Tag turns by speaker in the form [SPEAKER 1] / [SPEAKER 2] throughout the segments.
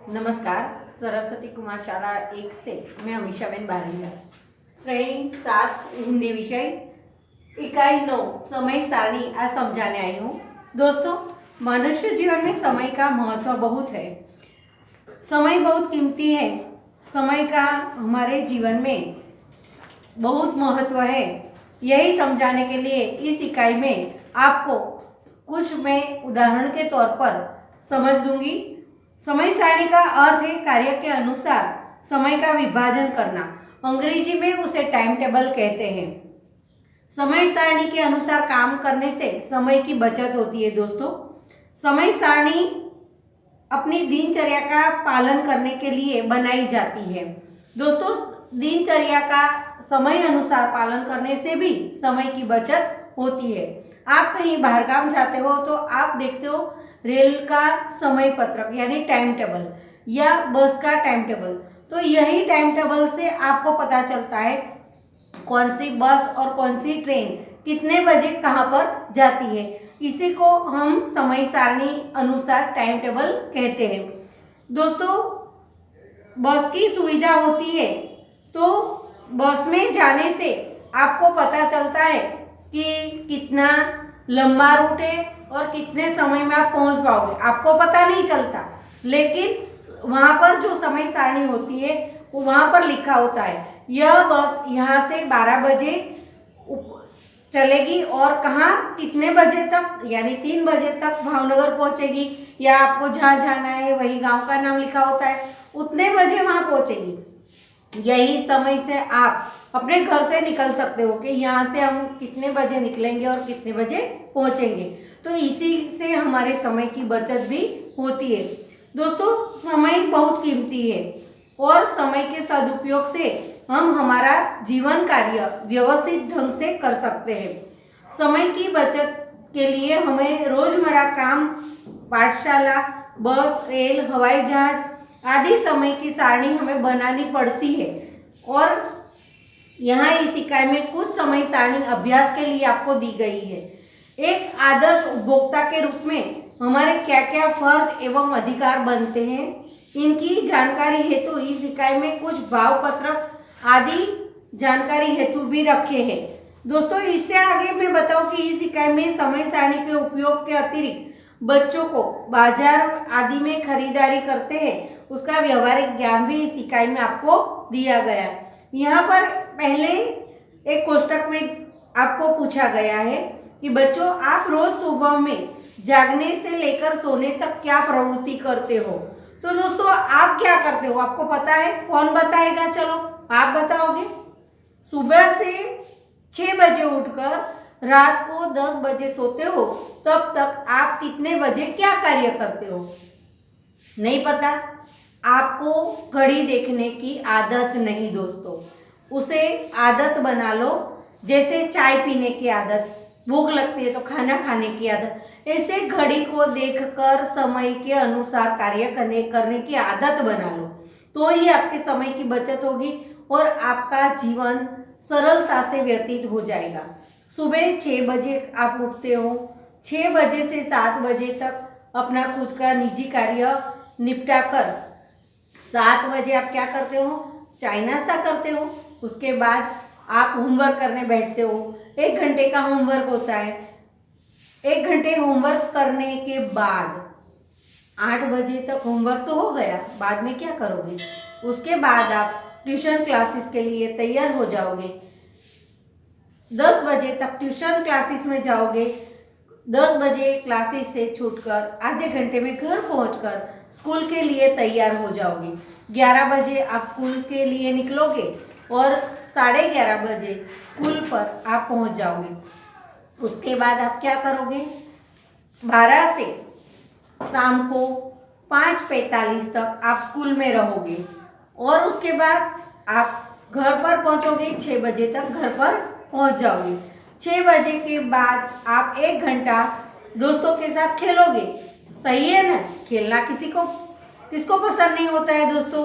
[SPEAKER 1] नमस्कार। सरस्वती कुमार शाला 1 से मैं अमीषाबेन बारिया, श्रेणी 7 हिंदी विषय इकाई 9 समय सारणी आज समझाने आई हूँ। दोस्तों, मनुष्य जीवन में समय का महत्व बहुत है। समय बहुत कीमती है। समय का हमारे जीवन में बहुत महत्व है। यही समझाने के लिए इस इकाई में आपको कुछ मैं उदाहरण के तौर पर समझ दूंगी। समय सारणी का अर्थ है कार्य के अनुसार समय का विभाजन करना। अंग्रेजी में उसे टाइम टेबल कहते हैं। समय सारणी के अनुसार काम करने से समय की बचत होती है। दोस्तों, समय सारणी अपनी दिनचर्या का पालन करने के लिए बनाई जाती है। दोस्तों, दिनचर्या का समय अनुसार पालन करने से भी समय की बचत होती है। आप कहीं बाहर काम जाते हो तो आप देखते हो रेल का समय पत्रक यानी टाइम टेबल या बस का टाइम टेबल। तो यही टाइम टेबल से आपको पता चलता है कौन सी बस और कौन सी ट्रेन कितने बजे कहाँ पर जाती है। इसी को हम समय सारणी अनुसार टाइम टेबल कहते हैं। दोस्तों, बस की सुविधा होती है तो बस में जाने से आपको पता चलता है कि कितना लंबा रूट है और कितने समय में आप पहुंच पाओगे। आपको पता नहीं चलता, लेकिन वहाँ पर जो समय सारणी होती है वो वहाँ पर लिखा होता है यह बस यहाँ से 12 बजे चलेगी और कहाँ कितने बजे तक यानी 3 बजे तक भावनगर पहुँचेगी, या आपको जहाँ जाना है वही गांव का नाम लिखा होता है उतने बजे वहाँ पहुँचेगी। यही समय से आप अपने घर से निकल सकते हो कि यहाँ से हम कितने बजे निकलेंगे और कितने बजे पहुँचेंगे। तो इसी से हमारे समय की बचत भी होती है। दोस्तों, समय बहुत कीमती है और समय के सदुपयोग से हम हमारा जीवन कार्य व्यवस्थित ढंग से कर सकते हैं। समय की बचत के लिए हमें रोजमर्रा काम, पाठशाला, बस, रेल, हवाई जहाज आदि समय की सारणी हमें बनानी पड़ती है। और यहाँ इस इकाई में कुछ समय सारणी अभ्यास के लिए आपको दी गई है। एक आदर्श उपभोक्ता के रूप में हमारे क्या क्या फर्ज एवं अधिकार बनते हैं, इनकी जानकारी हेतु इस इकाई में कुछ भाव पत्रक आदि जानकारी हेतु भी रखे हैं। दोस्तों, इससे आगे मैं बताऊं कि इस इकाई में समय सारणी के उपयोग के अतिरिक्त बच्चों को बाजार आदि में खरीदारी करते हैं उसका व्यवहारिक ज्ञान भी इस इकाई में आपको दिया गया है। यहाँ पर पहले एक कोष्टक में आपको पूछा गया है कि बच्चों, आप रोज सुबह में जागने से लेकर सोने तक क्या प्रवृत्ति करते हो। तो दोस्तों, आप क्या करते हो आपको पता है? कौन बताएगा? चलो आप बताओगे। सुबह से 6 बजे उठकर रात को 10 बजे सोते हो, तब तक आप कितने बजे क्या कार्य करते हो? नहीं पता। आपको घड़ी देखने की आदत नहीं दोस्तों, उसे आदत बना लो। जैसे चाय पीने की आदत, भूख लगती है तो खाना खाने की आदत, ऐसे घड़ी को देखकर समय के अनुसार कार्य करने की आदत बना लो। तो ही आपके समय की बचत होगी और आपका जीवन सरलता से व्यतीत हो जाएगा। सुबह 6 बजे आप उठते हो, 6 बजे से 7 बजे तक अपना खुद का निजी कार्य निपटा कर 7 बजे आप क्या करते हो? चाय नाश्ता करते हो। उसके बाद आप होमवर्क करने बैठते हो। 1 घंटे का होमवर्क होता है। 1 घंटे होमवर्क करने के बाद 8 बजे तक होमवर्क तो हो गया, बाद में क्या करोगे? उसके बाद आप ट्यूशन क्लासेस के लिए तैयार हो जाओगे। 10 बजे तक ट्यूशन क्लासेस में जाओगे। 10 बजे क्लासेस से छूटकर आधे घंटे में घर पहुंचकर स्कूल के लिए तैयार हो जाओगे। 11 बजे आप स्कूल के लिए निकलोगे और 11:30 बजे स्कूल पर आप पहुंच जाओगे। उसके बाद आप क्या करोगे? 12 से शाम को 5:45 तक आप स्कूल में रहोगे और उसके बाद आप घर पर पहुंचोगे। 6 बजे तक घर पर पहुंच जाओगे। 6 बजे के बाद आप 1 घंटा दोस्तों के साथ खेलोगे। सही है ना? खेलना किसको पसंद नहीं होता है दोस्तों?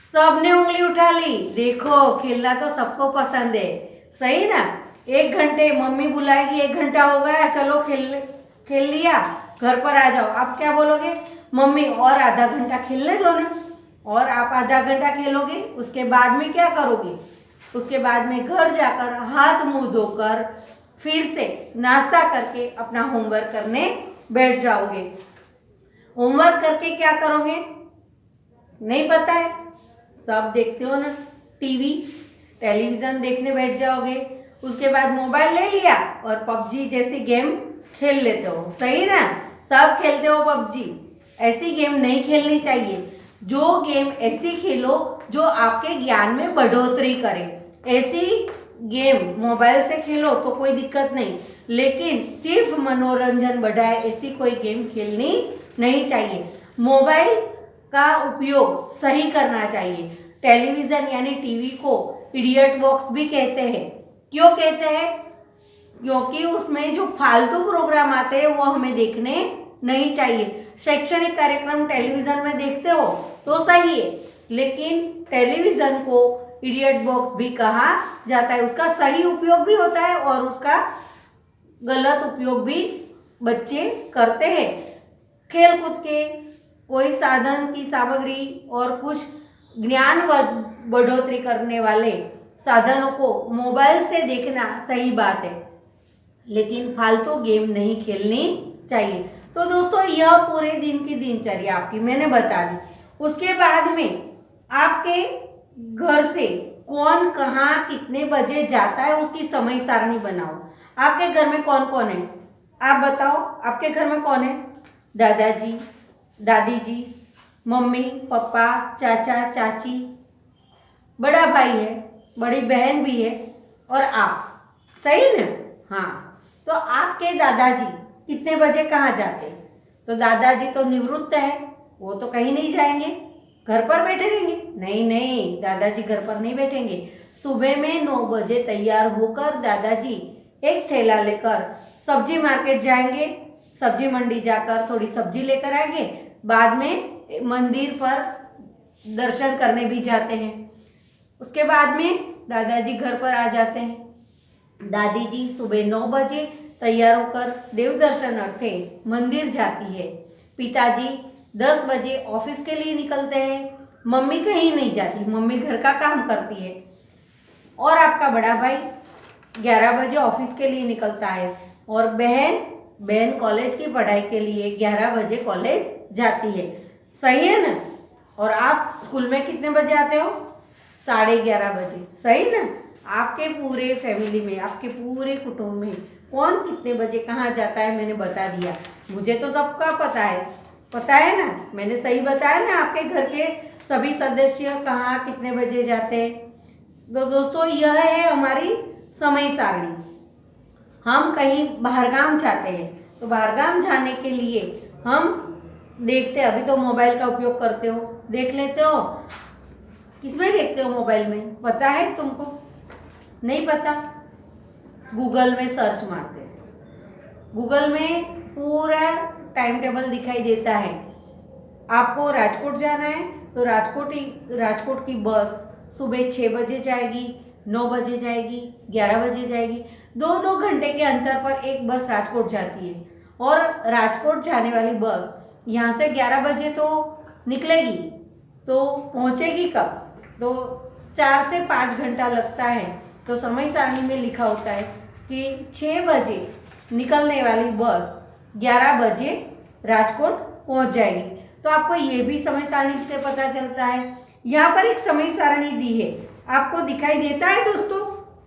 [SPEAKER 1] सबने उंगली उठा ली। देखो, खेलना तो सबको पसंद है। सही ना? 1 घंटे मम्मी बुलाएगी, 1 घंटा हो गया, चलो खेल लिया। घर पर आ जाओ, आप क्या बोलोगे, मम्मी और आधा घंटा खेलने दो ना। और आप आधा घंटा खेलोगे, उसके बाद में क्या करोगे, उसके बाद में घर जाकर हाथ मुंह धोकर फिर से नाश्ता करके अपना होमवर्क करने बैठ जाओगे। होमवर्क करके क्या करोगे नहीं पता है, सब देखते हो ना, टीवी टेलीविज़न देखने बैठ जाओगे। उसके बाद मोबाइल ले लिया और पबजी जैसे गेम खेल लेते हो, सही ना, सब खेलते हो पबजी। ऐसी गेम नहीं खेलनी चाहिए, जो गेम ऐसी खेलो जो आपके ज्ञान में बढ़ोतरी करे। ऐसी गेम मोबाइल से खेलो तो कोई दिक्कत नहीं, लेकिन सिर्फ मनोरंजन बढ़ाए ऐसी कोई गेम खेलनी नहीं चाहिए। मोबाइल का उपयोग सही करना चाहिए। टेलीविज़न यानी टीवी को इडियट बॉक्स भी कहते हैं। क्यों कहते हैं, क्योंकि उसमें जो फालतू प्रोग्राम आते हैं वो हमें देखने नहीं चाहिए। शैक्षणिक कार्यक्रम टेलीविज़न में देखते हो तो सही है, लेकिन टेलीविज़न को इडियट बॉक्स भी कहा जाता है। उसका सही उपयोग भी होता है और उसका गलत उपयोग भी बच्चे करते हैं। खेलकूद के कोई साधन की सामग्री और कुछ ज्ञान बढ़ोतरी करने वाले साधनों को मोबाइल से देखना सही बात है, लेकिन फालतू गेम नहीं खेलनी चाहिए। तो दोस्तों यह पूरे दिन की दिनचर्या आपकी मैंने बता दी। उसके बाद में आपके घर से कौन कहाँ कितने बजे जाता है उसकी समय सारणी बनाओ। आपके घर में कौन कौन है, आप बताओ, आपके घर में कौन है, दादाजी, दादी जी, मम्मी, पापा, चाचा, चाची, बड़ा भाई है, बड़ी बहन भी है और आप, सही ना। हाँ, तो आपके दादाजी कितने बजे कहाँ जाते हैं, तो दादाजी तो निवृत्त है, वो तो कहीं नहीं जाएंगे, घर पर बैठे रहेंगे। नहीं नहीं, दादाजी घर पर नहीं बैठेंगे। सुबह में 9 बजे तैयार होकर दादाजी एक थैला लेकर सब्जी मार्केट जाएंगे, सब्जी मंडी जाकर थोड़ी सब्जी लेकर आएंगे, बाद में मंदिर पर दर्शन करने भी जाते हैं। उसके बाद में दादाजी घर पर आ जाते हैं। दादी जी सुबह 9 बजे तैयार होकर देव दर्शन अर्थे मंदिर जाती है। पिताजी 10 बजे ऑफिस के लिए निकलते हैं। मम्मी कहीं नहीं जाती, मम्मी घर का काम करती है। और आपका बड़ा भाई 11 बजे ऑफिस के लिए निकलता है और बहन कॉलेज की पढ़ाई के लिए 11 बजे कॉलेज जाती है, सही है ना। और आप स्कूल में कितने बजे आते हो, 11:30 बजे, सही ना। आपके पूरे फैमिली में, आपके पूरे कुटुंब में कौन कितने बजे कहाँ जाता है मैंने बता दिया। मुझे तो सबका पता है ना, मैंने सही बताया ना। आपके घर के सभी सदस्य कहाँ कितने बजे जाते हैं। तो दोस्तों यह है हमारी समय सारणी। हम कहीं बाहरगाम जाते हैं तो बाहरगाम जाने के लिए हम देखते हैं, अभी तो मोबाइल का उपयोग करते हो, देख लेते हो। किसमें देखते हो मोबाइल में, पता है तुमको, नहीं पता, गूगल में सर्च मारते हैं। गूगल में पूरा टाइम टेबल दिखाई देता है। आपको राजकोट जाना है तो राजकोट की बस सुबह 6 बजे जाएगी, 9 बजे जाएगी, 11 बजे जाएगी। 2-2 घंटे के अंतर पर एक बस राजकोट जाती है। और राजकोट जाने वाली बस यहाँ से 11 बजे तो निकलेगी, तो पहुँचेगी कब, तो 4 से 5 घंटा लगता है। तो समय सारणी में लिखा होता है कि 6 बजे निकलने वाली बस 11 बजे राजकोट पहुँच जाएगी। तो आपको ये भी समय सारणी से पता चलता है। यहाँ पर एक समय सारणी दी है, आपको दिखाई देता है दोस्तों।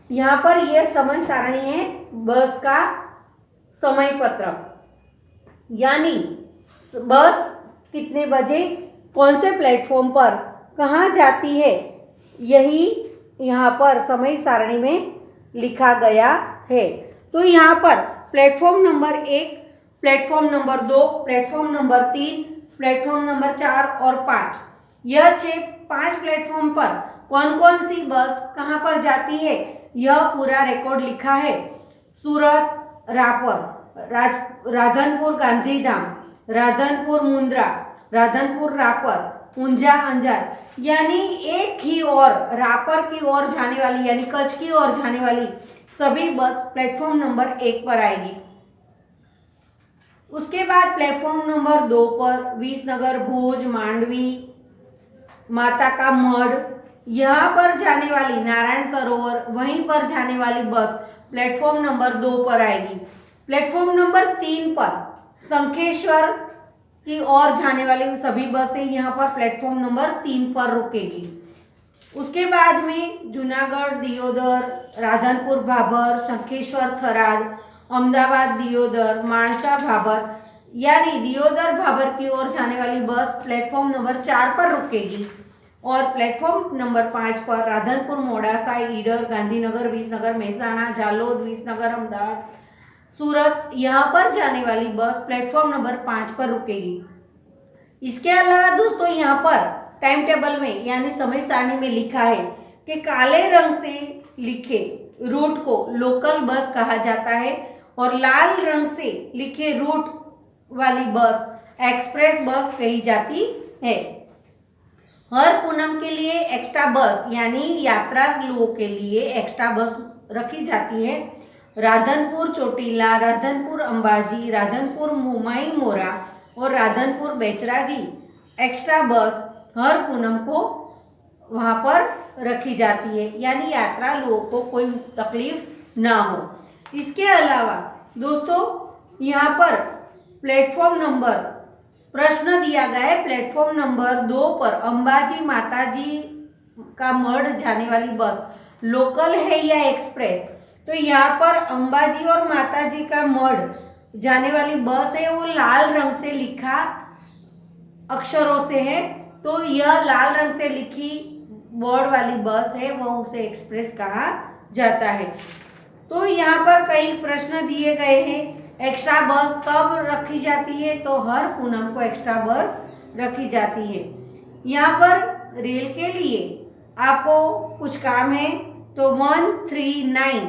[SPEAKER 1] यहाँ पर यह समय सारणी है बस का समय पत्रक, यानी बस कितने बजे कौन से प्लेटफॉर्म पर कहाँ जाती है, यही यहाँ पर समय सारणी में लिखा गया है। तो यहाँ पर platform number 1, platform number 2, platform number 3, platform number 4 और 5, यह 5 प्लेटफॉर्म पर कौन कौन सी बस कहाँ पर जाती है यह पूरा रिकॉर्ड लिखा है। सूरत रापर, राधनपुर गांधीधाम, राधनपुर मुंद्रा, राधनपुर रापर, ऊंझा अंजार, यानी एक ही और रापर की ओर जाने वाली यानी कच्छ की ओर जाने वाली सभी बस प्लेटफॉर्म नंबर 1 पर आएगी। उसके बाद प्लेटफॉर्म नंबर 2 पर विसनगर, भुज, मांडवी, माता का मढ़, यहाँ पर जाने वाली नारायण सरोवर, वहीं पर जाने वाली बस प्लेटफॉर्म नंबर 2 पर आएगी। प्लेटफॉर्म नंबर 3 पर शंखेश्वर की ओर जाने वाली सभी बसें यहाँ पर प्लेटफॉर्म नंबर 3 पर रुकेगी। उसके बाद में जूनागढ़, दियोदर, राधनपुर भाबर, शंखेश्वर थराद, अहमदाबाद दियोदर, माणसा भाबर, यानी दियोदर भाबर की ओर जाने वाली बस प्लेटफॉर्म नंबर 4 पर रुकेगी। और प्लेटफॉर्म नंबर 5 पर राधनपुर, मोडासा, ईडर, गांधीनगर, विसनगर, मेहसाणा, जालोद, विसनगर, अहमदाबाद, सूरत, यहाँ पर जाने वाली बस प्लेटफॉर्म नंबर 5 पर रुकेगी। इसके अलावा दोस्तों यहाँ पर टाइम टेबल में यानी समय सारणी में लिखा है कि काले रंग से लिखे रूट को लोकल बस कहा जाता है और लाल रंग से लिखे रूट वाली बस एक्सप्रेस बस कही जाती है। हर पूनम के लिए एक्स्ट्रा बस यानी यात्रा लोगों के लिए एक्स्ट्रा बस रखी जाती है। राधनपुर चोटीला, राधनपुर अंबाजी, राधनपुर मुमाई मोरा और राधनपुर बेचराजी एक्स्ट्रा बस हर पूनम को वहाँ पर रखी जाती है, यानी यात्रा लोगों को कोई तकलीफ ना हो। इसके अलावा दोस्तों यहाँ पर प्लेटफॉर्म नंबर प्रश्न दिया गया है, प्लेटफॉर्म नंबर 2 पर अंबाजी माताजी का मढ़ जाने वाली बस लोकल है या एक्सप्रेस। तो यहाँ पर अंबाजी और माताजी का मढ़ जाने वाली बस है, वो लाल रंग से लिखा अक्षरों से है, तो यह लाल रंग से लिखी बोर्ड वाली बस है, वह उसे एक्सप्रेस कहा जाता है। तो यहाँ पर कई प्रश्न दिए गए हैं। एक्स्ट्रा बस कब रखी जाती है? तो हर पूनम को एक्स्ट्रा बस रखी जाती है। यहाँ पर रेल के लिए आपको कुछ काम है, तो 139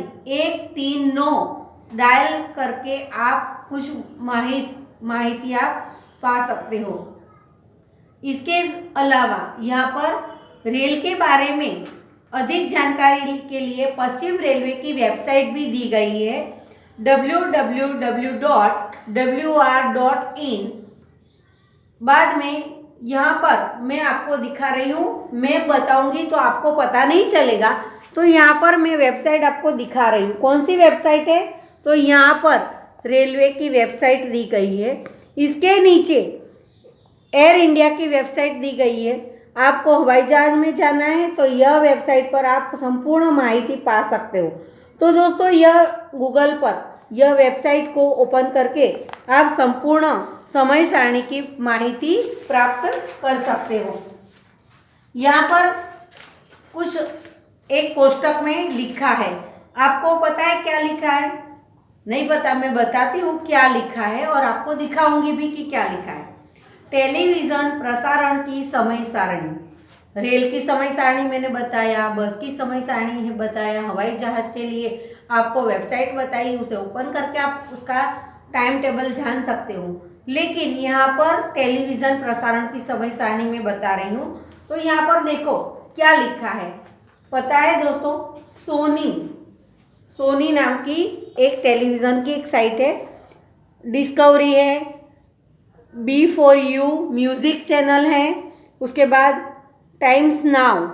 [SPEAKER 1] डायल करके आप कुछ माहिती आप पा सकते हो। इसके अलावा यहाँ पर रेल के बारे में अधिक जानकारी के लिए पश्चिम रेलवे की वेबसाइट भी दी गई है www.wr.in। बाद में यहाँ पर मैं आपको दिखा रही हूँ, मैं बताऊँगी तो आपको पता नहीं चलेगा, तो यहाँ पर मैं वेबसाइट आपको दिखा रही हूँ। कौन सी वेबसाइट है? तो यहाँ पर रेलवे की वेबसाइट दी गई है। इसके नीचे एयर इंडिया की वेबसाइट दी गई है। आपको हवाई जहाज में जाना है तो यह वेबसाइट पर आप संपूर्ण माहिती पा सकते हो। तो दोस्तों यह गूगल पर यह वेबसाइट को ओपन करके आप संपूर्ण समय सारणी की माहिती प्राप्त कर सकते हो। यहाँ पर कुछ एक कोष्टक में लिखा है, आपको पता है क्या लिखा है? नहीं पता, मैं बताती हूँ क्या लिखा है और आपको दिखाऊंगी भी कि क्या लिखा है। टेलीविज़न प्रसारण की समय सारणी। रेल की समय सारणी मैंने बताया, बस की समय सारणी है बताया, हवाई जहाज के लिए आपको वेबसाइट बताई, उसे ओपन करके आप उसका टाइम टेबल जान सकते हो। लेकिन यहाँ पर टेलीविज़न प्रसारण की समय सारणी में बता रही हूँ। तो यहाँ पर देखो क्या लिखा है, पता है दोस्तों? सोनी नाम की एक टेलीविज़न की एक साइट है, डिस्कवरी है, B4U म्यूज़िक चैनल है, उसके बाद टाइम्स नाउ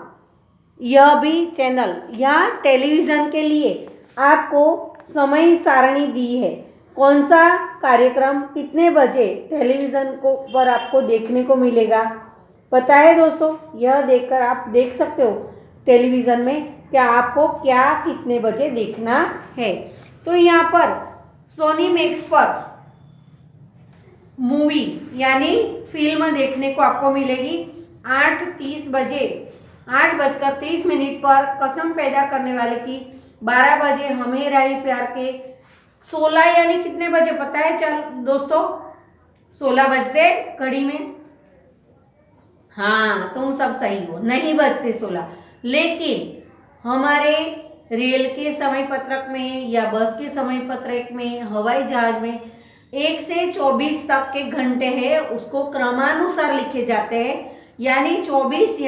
[SPEAKER 1] यह भी चैनल। यहाँ टेलीविज़न के लिए आपको समय सारणी दी है, कौन सा कार्यक्रम कितने बजे टेलीविज़न को पर आपको देखने को मिलेगा, पता है दोस्तों? यह देखकर आप देख सकते हो टेलीविज़न में क्या आपको क्या कितने बजे देखना है। तो यहाँ पर सोनी मैक्स पर मूवी यानी फिल्म देखने को आपको मिलेगी 8:30 बजे, 8:30 पर कसम पैदा करने वाले की, 12 बजे हमें राही प्यार के, 16 यानी कितने बजे पता है चल दोस्तों? 16 बजते घड़ी में। हाँ तुम सब सही हो, नहीं बजते 16, लेकिन हमारे रेल के समय पत्रक में या बस के समय पत्रक में, हवाई जहाज में 1 से 24 तक के घंटे हैं, उसको क्रमानुसार लिखे जाते हैं। यानी 24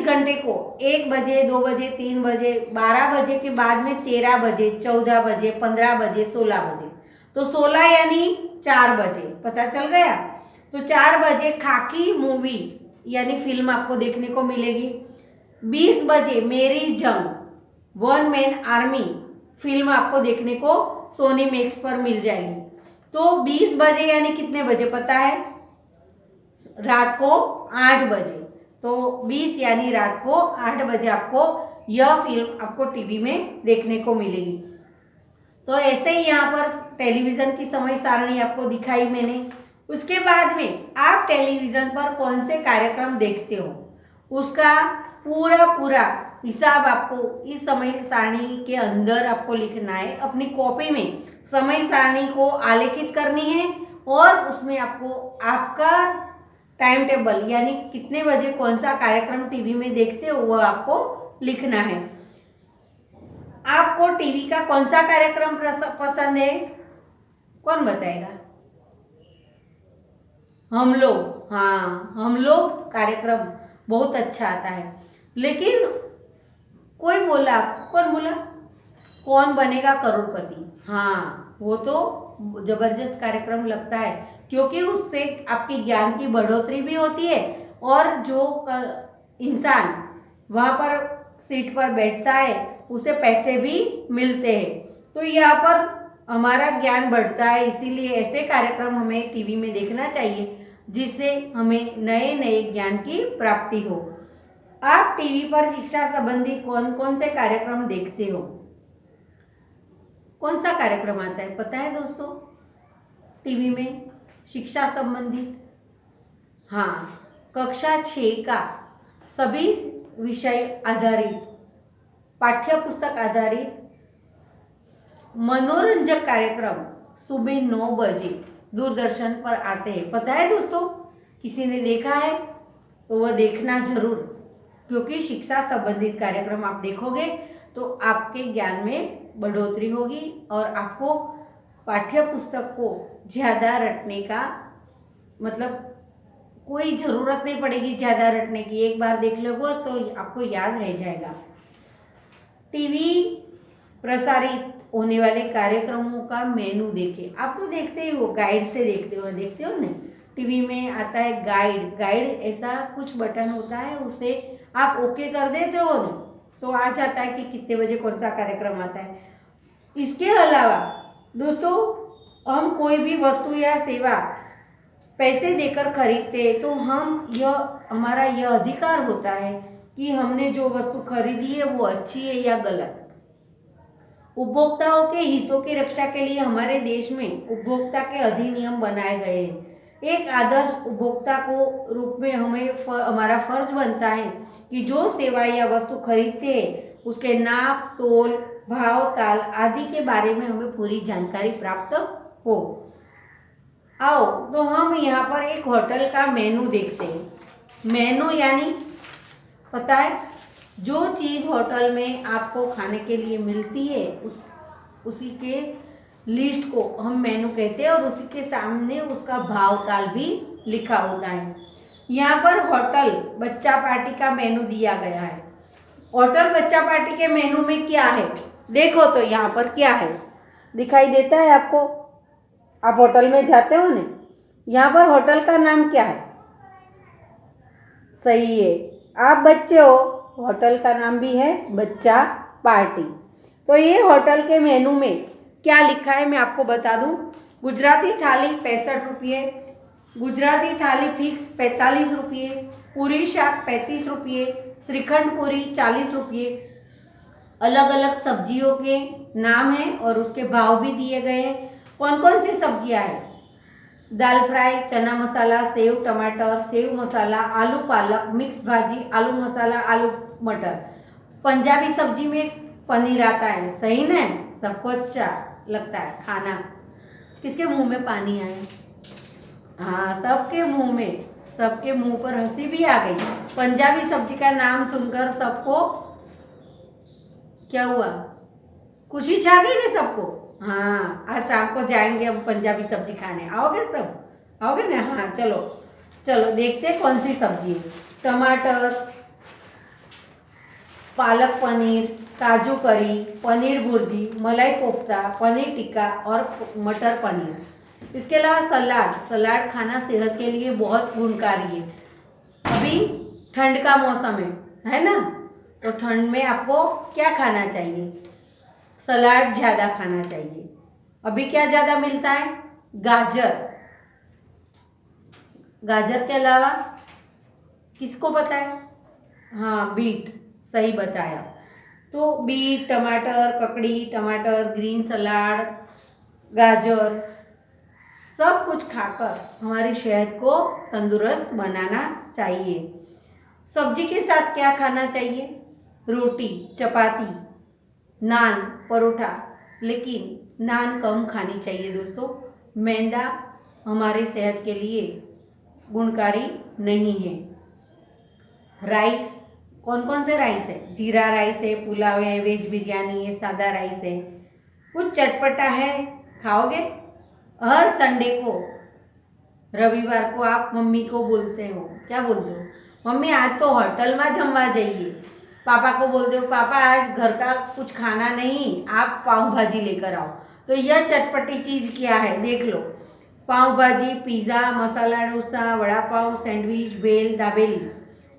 [SPEAKER 1] घंटे को 1 बजे, 2 बजे, 3 बजे, 12 बजे के बाद में 13 बजे, 14 बजे, 15 बजे, 16 बजे, तो 16 यानी 4 बजे, पता चल गया। तो 4 बजे खाकी मूवी यानी फिल्म आपको देखने को मिलेगी। 20 बजे मेरी जंग वन मैन आर्मी फिल्म आपको देखने को सोनी मैक्स पर मिल जाएगी। तो 20 बजे यानी कितने बजे पता है? रात को 8 बजे। तो 20 यानी रात को 8 बजे आपको यह फिल्म आपको टीवी में देखने को मिलेगी। तो ऐसे ही यहाँ पर टेलीविज़न की समय सारणी आपको दिखाई मैंने। उसके बाद में आप टेलीविज़न पर कौन से कार्यक्रम देखते हो उसका पूरा हिसाब आपको इस समय सारणी के अंदर आपको लिखना है। अपनी कॉपी में समय सारणी को आलेखित करनी है और उसमें आपको आपका टाइम टेबल यानी कितने बजे कौन सा कार्यक्रम टीवी में देखते हो वह आपको लिखना है। आपको टीवी का कौन सा कार्यक्रम पसंद है? कौन बताएगा? हम लोग, हाँ, हम लोग कार्यक्रम बहुत अच्छा आता है। लेकिन कोई बोला, कौन बोला कौन बनेगा करोड़पति? हाँ, वो तो जबरदस्त कार्यक्रम लगता है क्योंकि उससे आपकी ज्ञान की बढ़ोतरी भी होती है और जो इंसान वहाँ पर सीट पर बैठता है उसे पैसे भी मिलते हैं। तो यहाँ पर हमारा ज्ञान बढ़ता है, इसीलिए ऐसे कार्यक्रम हमें टीवी में देखना चाहिए जिससे हमें नए नए ज्ञान की प्राप्ति हो। आप टीवी पर शिक्षा संबंधी कौन कौन से कार्यक्रम देखते हो? कौन सा कार्यक्रम आता है पता है दोस्तों टीवी में शिक्षा संबंधित? हाँ, कक्षा 6 का सभी विषय आधारित, पाठ्य पुस्तक आधारित मनोरंजक कार्यक्रम सुबह 9 बजे दूरदर्शन पर आते हैं। पता है दोस्तों? किसी ने देखा है तो वह देखना जरूर, क्योंकि शिक्षा संबंधित कार्यक्रम आप देखोगे तो आपके ज्ञान में बढ़ोतरी होगी और आपको पाठ्य पुस्तक को ज़्यादा रटने का मतलब कोई ज़रूरत नहीं पड़ेगी ज़्यादा रटने की। एक बार देख लोगे तो आपको याद रह जाएगा। टीवी प्रसारित होने वाले कार्यक्रमों का मेनू देखें। आप तो देखते ही हो, गाइड से देखते हो ना, टीवी में आता है गाइड ऐसा कुछ बटन होता है, उसे आप ओके कर देते हो ना तो आ जाता है कि कितने बजे कौन सा कार्यक्रम आता है। इसके अलावा दोस्तों हम कोई भी वस्तु या सेवा पैसे देकर खरीदते हैं तो हमारा यह अधिकार होता है कि हमने जो वस्तु खरीदी है वो अच्छी है या गलत। उपभोक्ताओं के हितों की रक्षा के लिए हमारे देश में उपभोक्ता के अधिनियम बनाए गए हैं। एक आदर्श उपभोक्ता को रूप में हमारा फर्ज बनता है कि जो सेवा या वस्तु खरीदते हैं उसके नाप तोल भाव ताल आदि के बारे में हमें पूरी जानकारी प्राप्त हो। आओ तो हम यहाँ पर एक होटल का मेनू देखते हैं। मेनू यानी पता है जो चीज़ होटल में आपको खाने के लिए मिलती है उसी के लिस्ट को हम मेनू कहते हैं और उसी के सामने उसका भाव ताल भी लिखा होता है। यहाँ पर होटल बच्चा पार्टी का मेनू दिया गया है। होटल बच्चा पार्टी के मेनू में क्या है देखो तो यहाँ पर क्या है दिखाई देता है आपको? आप होटल में जाते हो ना, यहाँ पर होटल का नाम क्या है? सही है, आप बच्चे हो, होटल का नाम भी है बच्चा पार्टी। तो ये होटल के मेनू में क्या लिखा है मैं आपको बता दूं। गुजराती थाली 65 रुपये, गुजराती थाली फिक्स 45 रुपये, पूरी शाक 35 रुपये, श्रीखंड पूरी 40 रुपये। अलग अलग सब्जियों के नाम हैं और उसके भाव भी दिए गए हैं। कौन कौन सी सब्जियां हैं? दाल फ्राई, चना मसाला, सेव टमाटर, सेव मसाला, आलू पालक, मिक्स भाजी, आलू मसाला, आलू मटर। पंजाबी सब्जी में पनीर आता है, सही ना? सबको अच्छा लगता है खाना। किसके मुंह में पानी आया? हाँ, सबके मुंह पर हंसी भी आ गई। पंजाबी सब्जी का नाम सुनकर सबको क्या हुआ? खुशी छा गई ना सबको। हाँ, आज शाम को जाएंगे हम पंजाबी सब्जी खाने। आओगे सब? आओगे ना? हाँ, चलो देखते कौन सी सब्जी है। टमाटर, पालक पनीर, काजू करी, पनीर भुर्जी, मलाई कोफ्ता, पनीर टिक्का और मटर पनीर। इसके अलावा सलाद खाना सेहत के लिए बहुत गुणकारी है। अभी ठंड का मौसम है ना, तो ठंड में आपको क्या खाना चाहिए? सलाद ज़्यादा खाना चाहिए। अभी क्या ज़्यादा मिलता है? गाजर के अलावा किसको पता है? हाँ, बीट, सही बताया। तो बीट, टमाटर, ककड़ी, टमाटर, ग्रीन सलाद, गाजर, सब कुछ खाकर हमारी सेहत को तंदुरुस्त बनाना चाहिए। सब्जी के साथ क्या खाना चाहिए? रोटी, चपाती, नान, परोठा, लेकिन नान कम खानी चाहिए दोस्तों। मैदा हमारी सेहत के लिए गुणकारी नहीं है। राइस, कौन कौन से राइस है? जीरा राइस है, पुलाव है, वेज बिरयानी है, सादा राइस है। कुछ चटपटा है, खाओगे? हर संडे को, रविवार को आप मम्मी को बोलते हो, क्या बोलते हो? मम्मी आज तो होटल में जमवा जाइए। पापा को बोलते हो, पापा आज घर का कुछ खाना नहीं, आप पाव भाजी लेकर आओ। तो यह चटपटी चीज़ क्या है? देख लो, पाव भाजी, pizza, masala dosa, vada pav, sandwich, bell, dabeli.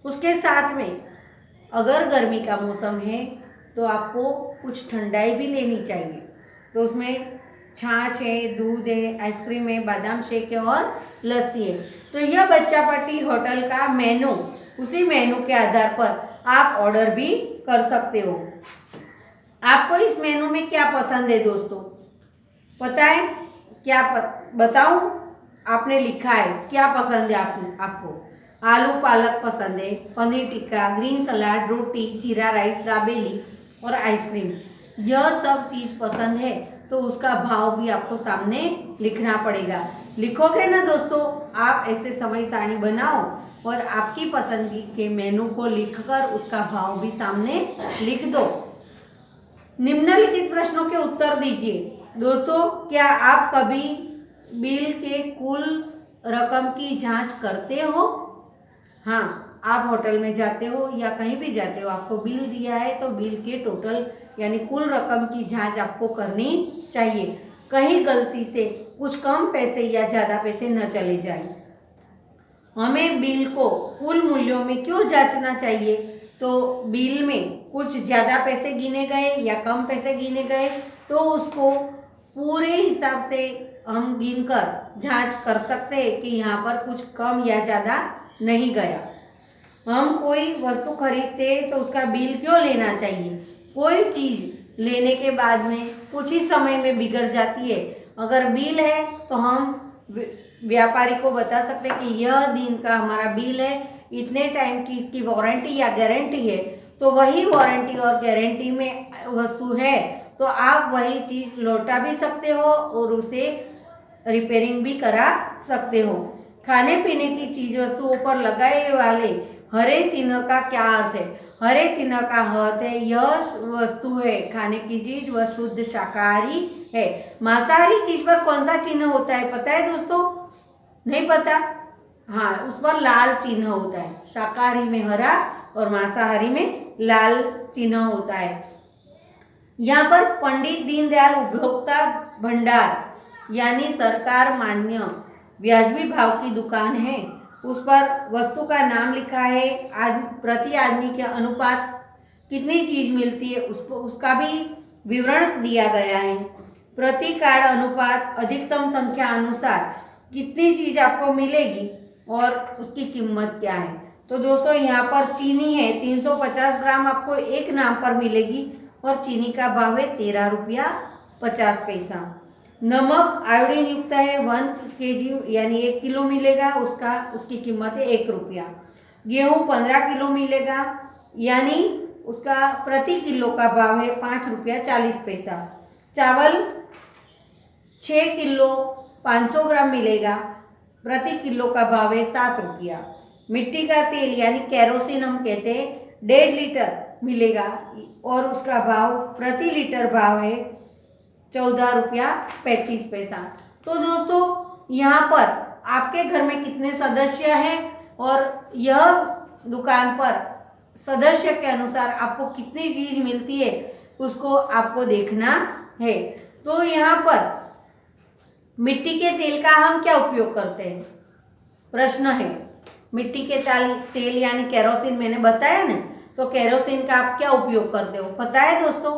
[SPEAKER 1] उसके साथ में अगर गर्मी का मौसम है तो आपको कुछ ठंडाई भी लेनी चाहिए। तो उसमें छाछ है, दूध है, आइसक्रीम है, बादाम शेक है और लस्सी है। तो यह बच्चा पार्टी होटल का मेनू, उसी मेनू के आधार पर आप ऑर्डर भी कर सकते हो। आपको इस मेनू में क्या पसंद है दोस्तों? पता है क्या? बताऊं? आपने लिखा है, क्या पसंद है आपको? आलू पालक पसंद है, पनीर टिक्का, ग्रीन सलाद, रोटी, जीरा राइस, दाबेली और आइसक्रीम। यह सब चीज़ पसंद है तो उसका भाव भी आपको सामने लिखना पड़ेगा। लिखोगे ना दोस्तों? आप ऐसे समय सारणी बनाओ और आपकी पसंद के मेनू को लिखकर उसका भाव भी सामने लिख दो। निम्नलिखित प्रश्नों के उत्तर दीजिए। दोस्तों, क्या आप कभी बिल के कुल रकम की जांच करते हो? हाँ, आप होटल में जाते हो या कहीं भी जाते हो, आपको बिल दिया है तो बिल के टोटल यानी कुल रकम की जांच आपको करनी चाहिए। कहीं गलती से कुछ कम पैसे या ज़्यादा पैसे न चले जाए। हमें बिल को कुल मूल्यों में क्यों जांचना चाहिए? तो बिल में कुछ ज़्यादा पैसे गिने गए या कम पैसे गिने गए तो उसको पूरे हिसाब से हम गिनकर जांच कर सकते हैं कि यहाँ पर कुछ कम या ज़्यादा नहीं गया। हम कोई वस्तु खरीदते हैं तो उसका बिल क्यों लेना चाहिए? कोई चीज़ लेने के बाद में कुछ ही समय में बिगड़ जाती है। अगर बिल है तो हम व्यापारी को बता सकते हैं कि यह दिन का हमारा बिल है, इतने टाइम की इसकी वारंटी या गारंटी है। तो वही वारंटी और गारंटी में वस्तु है तो आप वही चीज़ लौटा भी सकते हो और उसे रिपेयरिंग भी करा सकते हो। खाने पीने की चीज वस्तुओं पर लगाए वाले हरे चिन्ह का क्या अर्थ है? हरे चिन्ह का अर्थ है यह वस्तु है खाने की चीज, वह शुद्ध शाकाहारी है। मांसाहारी चीज पर कौन सा चिन्ह होता है पता है दोस्तों? नहीं पता? हाँ, उस पर लाल चिन्ह होता है। शाकाहारी में हरा और मांसाहारी में लाल चिन्ह होता है। यहाँ पर पंडित दीनदयाल उपभोक्ता भंडार यानी सरकार मान्य व्याजबी भाव की दुकान है। उस पर वस्तु का नाम लिखा है, प्रति आदमी के अनुपात कितनी चीज़ मिलती है उसका भी विवरण दिया गया है। प्रति कार्ड अनुपात अधिकतम संख्या अनुसार कितनी चीज़ आपको मिलेगी और उसकी कीमत क्या है। तो दोस्तों यहाँ पर चीनी है 350 ग्राम आपको एक नाम पर मिलेगी और चीनी का भाव है 13 रुपया 50 पैसा। नमक आयोडीन युक्त है 1 kg यानी 1 किलो मिलेगा, उसकी कीमत है 1 रुपया। गेहूँ 15 किलो मिलेगा यानी उसका प्रति किलो का भाव है 5 रुपया 40 पैसा। चावल 6 किलो 500 ग्राम मिलेगा, प्रति किलो का भाव है 7 रुपया। मिट्टी का तेल यानी केरोसिन हम कहते हैं 1.5 लीटर मिलेगा और उसका भाव प्रति लीटर भाव है 14 रुपया 35 पैसा। तो दोस्तों यहाँ पर आपके घर में कितने सदस्य हैं और यह दुकान पर सदस्य के अनुसार आपको कितनी चीज मिलती है उसको आपको देखना है। तो यहाँ पर मिट्टी के तेल का हम क्या उपयोग करते हैं, प्रश्न है। मिट्टी के तेल यानी केरोसिन मैंने बताया ना, तो केरोसिन का आप क्या उपयोग करते हो पता है दोस्तों?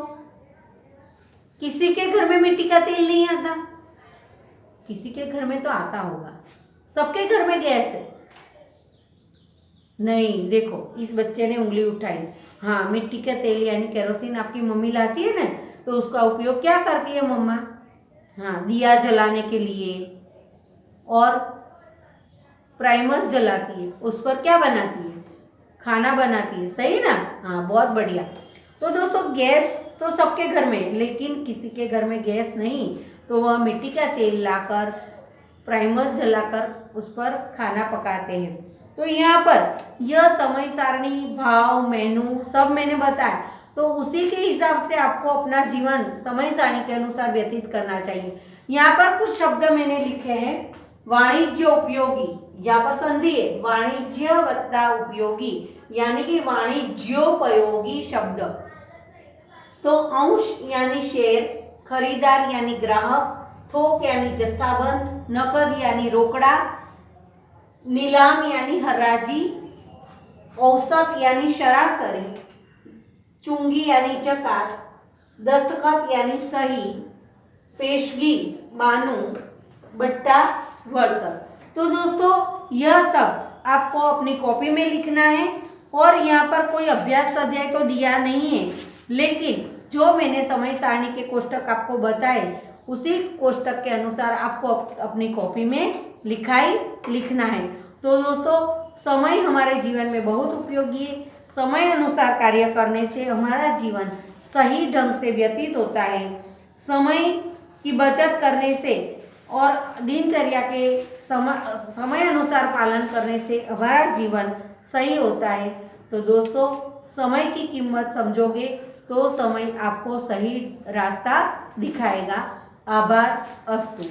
[SPEAKER 1] किसी के घर में मिट्टी का तेल नहीं आता, किसी के घर में तो आता होगा। सबके घर में गैस है? नहीं। देखो इस बच्चे ने उंगली उठाई। हाँ, मिट्टी का तेल यानी केरोसिन आपकी मम्मी लाती है ना, तो उसका उपयोग क्या करती है मम्मा? हाँ, दिया जलाने के लिए और प्राइमर्स जलाती है, उस पर क्या बनाती है? खाना बनाती है, सही ना? हाँ, बहुत बढ़िया। तो दोस्तों गैस तो सबके घर में, लेकिन किसी के घर में गैस नहीं, तो वह मिट्टी का तेल लाकर प्राइमर्स जलाकर उस पर खाना पकाते हैं। तो यहाँ पर यह समय सारणी, भाव, मेनू सब मैंने बताया, तो उसी के हिसाब से आपको अपना जीवन समय सारणी के अनुसार व्यतीत करना चाहिए। यहाँ पर कुछ शब्द मैंने लिखे हैं। वाणिज्य उपयोगी, यहाँ पर संधि है, वाणिज्य वत्ता उपयोगी यानी कि वाणिज्योपयोगी शब्द। तो अंश यानी शेयर, खरीदार यानी ग्राहक, थोक यानी जत्थाबंद, नकद यानी रोकड़ा, नीलाम यानी हराजी, औसत यानी सरासरी, चुंगी यानी चकात, दस्तखत यानी सही, पेशगी मानू, बट्टा वळतर। तो दोस्तों यह सब आपको अपनी कॉपी में लिखना है और यहाँ पर कोई अभ्यास अध्याय तो दिया नहीं है, लेकिन जो मैंने समय सारणी के कोष्टक आपको बताए उसी कोष्टक के अनुसार आपको अपनी कॉपी में लिखना है। तो दोस्तों समय हमारे जीवन में बहुत उपयोगी है। समय अनुसार कार्य करने से हमारा जीवन सही ढंग से व्यतीत होता है। समय की बचत करने से और दिनचर्या के समय अनुसार पालन करने से हमारा जीवन सही होता है। तो दोस्तों समय की कीमत समझोगे तो समय आपको सही रास्ता दिखाएगा। आभार अस्तु।